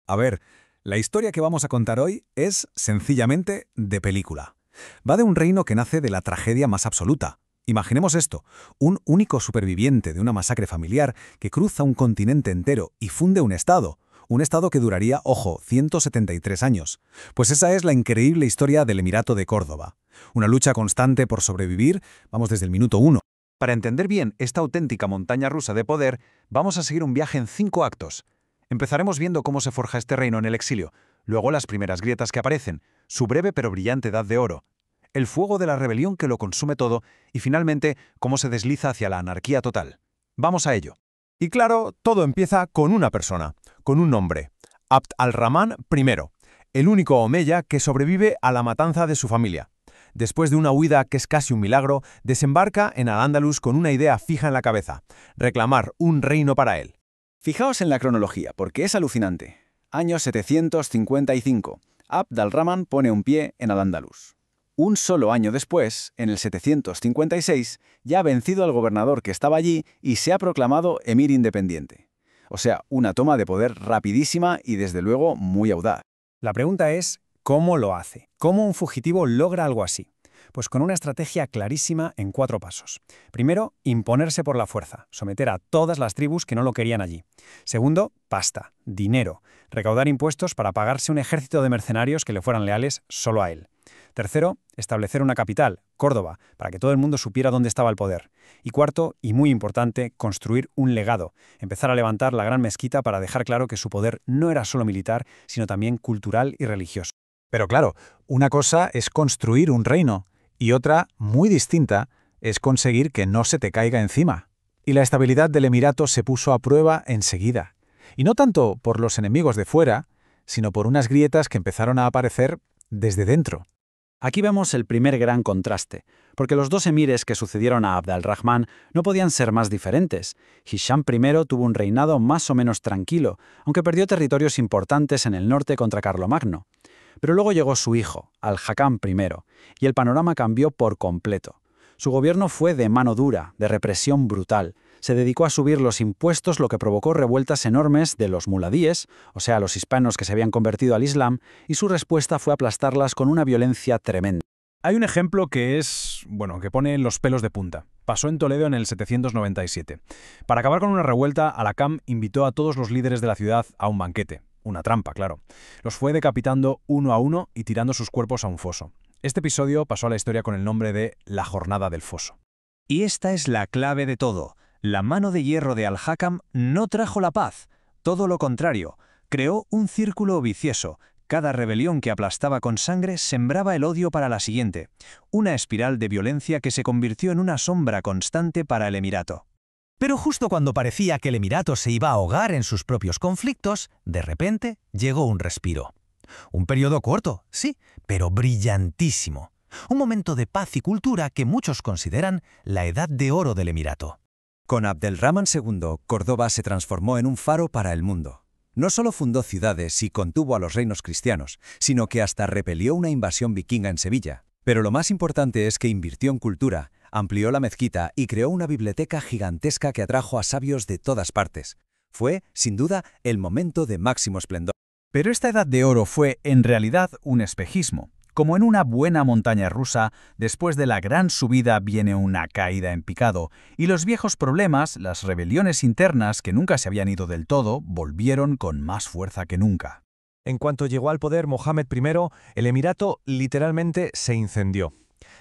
A ver, la historia que vamos a contar hoy es, sencillamente, de película. Va de un reino que nace de la tragedia más absoluta. Imaginemos esto, un único superviviente de una masacre familiar que cruza un continente entero y funde un estado que duraría, ojo, 173 años. Pues esa es la increíble historia del Emirato de Córdoba. Una lucha constante por sobrevivir, vamos desde el minuto 1. Para entender bien esta auténtica montaña rusa de poder, vamos a seguir un viaje en 5 actos. Empezaremos viendo cómo se forja este reino en el exilio, luego las primeras grietas que aparecen, su breve pero brillante edad de oro, el fuego de la rebelión que lo consume todo y finalmente cómo se desliza hacia la anarquía total. Vamos a ello. Y claro, todo empieza con una persona, con un nombre, Abd al-Rahman I, el único omeya que sobrevive a la matanza de su familia. Después de una huida que es casi un milagro, desembarca en Al-Ándalus con una idea fija en la cabeza, reclamar un reino para él. Fijaos en la cronología, porque es alucinante. Año 755. Abd al-Rahman pone un pie en Al-Ándalus. Un solo año después, en el 756, ya ha vencido al gobernador que estaba allí y se ha proclamado emir independiente. O sea, una toma de poder rapidísima y desde luego muy audaz. La pregunta es, ¿cómo lo hace? ¿Cómo un fugitivo logra algo así? Pues con una estrategia clarísima en 4 pasos. Primero, imponerse por la fuerza, someter a todas las tribus que no lo querían allí. Segundo, pasta, dinero, recaudar impuestos para pagarse un ejército de mercenarios que le fueran leales solo a él. Tercero, establecer una capital, Córdoba, para que todo el mundo supiera dónde estaba el poder. Y cuarto, y muy importante, construir un legado, empezar a levantar la gran mezquita para dejar claro que su poder no era solo militar, sino también cultural y religioso. Pero claro, una cosa es construir un reino y otra, muy distinta, es conseguir que no se te caiga encima. Y la estabilidad del Emirato se puso a prueba enseguida. Y no tanto por los enemigos de fuera, sino por unas grietas que empezaron a aparecer desde dentro. Aquí vemos el primer gran contraste, porque los dos emires que sucedieron a Abd al-Rahman no podían ser más diferentes. Hisham I tuvo un reinado más o menos tranquilo, aunque perdió territorios importantes en el norte contra Carlomagno. Pero luego llegó su hijo, Al-Hakam I, y el panorama cambió por completo. Su gobierno fue de mano dura, de represión brutal. Se dedicó a subir los impuestos, lo que provocó revueltas enormes de los muladíes, o sea, los hispanos que se habían convertido al Islam, y su respuesta fue aplastarlas con una violencia tremenda. Hay un ejemplo que que pone los pelos de punta. Pasó en Toledo en el 797. Para acabar con una revuelta, Al-Hakam invitó a todos los líderes de la ciudad a un banquete. Una trampa, claro. Los fue decapitando uno a uno y tirando sus cuerpos a un foso. Este episodio pasó a la historia con el nombre de la Jornada del Foso. Y esta es la clave de todo. La mano de hierro de Al-Hakam no trajo la paz. Todo lo contrario, creó un círculo vicioso. Cada rebelión que aplastaba con sangre sembraba el odio para la siguiente. Una espiral de violencia que se convirtió en una sombra constante para el Emirato. Pero justo cuando parecía que el Emirato se iba a ahogar en sus propios conflictos, de repente llegó un respiro. Un periodo corto, sí, pero brillantísimo. Un momento de paz y cultura que muchos consideran la edad de oro del Emirato. Con Abd al-Rahman II, Córdoba se transformó en un faro para el mundo. No solo fundó ciudades y contuvo a los reinos cristianos, sino que hasta repelió una invasión vikinga en Sevilla. Pero lo más importante es que invirtió en cultura, amplió la mezquita y creó una biblioteca gigantesca que atrajo a sabios de todas partes. Fue, sin duda, el momento de máximo esplendor. Pero esta edad de oro fue, en realidad, un espejismo. Como en una buena montaña rusa, después de la gran subida viene una caída en picado, y los viejos problemas, las rebeliones internas que nunca se habían ido del todo, volvieron con más fuerza que nunca. En cuanto llegó al poder Mohammed I, el Emirato literalmente se incendió.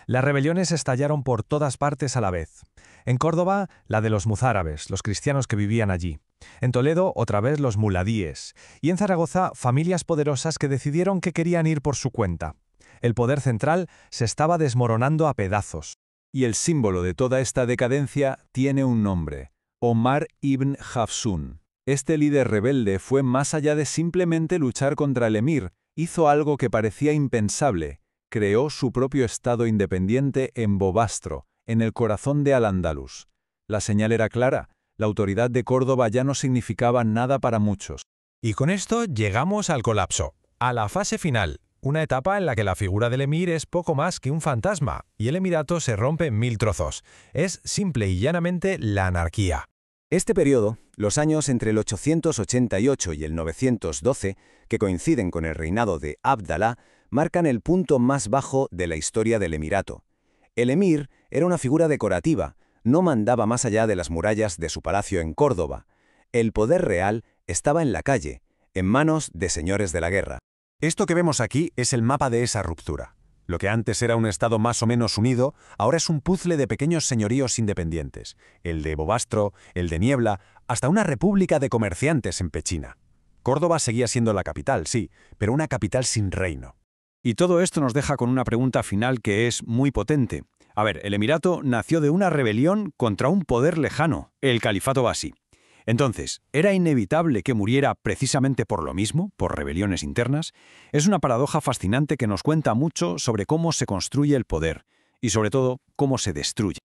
Las rebeliones estallaron por todas partes a la vez. En Córdoba, la de los mozárabes, los cristianos que vivían allí. En Toledo, otra vez los muladíes. Y en Zaragoza, familias poderosas que decidieron que querían ir por su cuenta. El poder central se estaba desmoronando a pedazos. Y el símbolo de toda esta decadencia tiene un nombre: Omar ibn Hafsun. Este líder rebelde fue más allá de simplemente luchar contra el emir, hizo algo que parecía impensable. Creó su propio estado independiente en Bobastro, en el corazón de Al-Ándalus. La señal era clara: la autoridad de Córdoba ya no significaba nada para muchos. Y con esto llegamos al colapso, a la fase final, una etapa en la que la figura del emir es poco más que un fantasma, y el Emirato se rompe en 1000 trozos. Es simple y llanamente la anarquía. Este periodo, los años entre el 888 y el 912, que coinciden con el reinado de Abdalá, marcan el punto más bajo de la historia del emirato. El emir era una figura decorativa, no mandaba más allá de las murallas de su palacio en Córdoba. El poder real estaba en la calle, en manos de señores de la guerra. Esto que vemos aquí es el mapa de esa ruptura. Lo que antes era un estado más o menos unido, ahora es un puzzle de pequeños señoríos independientes. El de Bobastro, el de Niebla, hasta una república de comerciantes en Pechina. Córdoba seguía siendo la capital, sí, pero una capital sin reino. Y todo esto nos deja con una pregunta final que es muy potente. A ver, el emirato nació de una rebelión contra un poder lejano, el califato basí. Entonces, ¿era inevitable que muriera precisamente por lo mismo, por rebeliones internas? Es una paradoja fascinante que nos cuenta mucho sobre cómo se construye el poder y, sobre todo, cómo se destruye.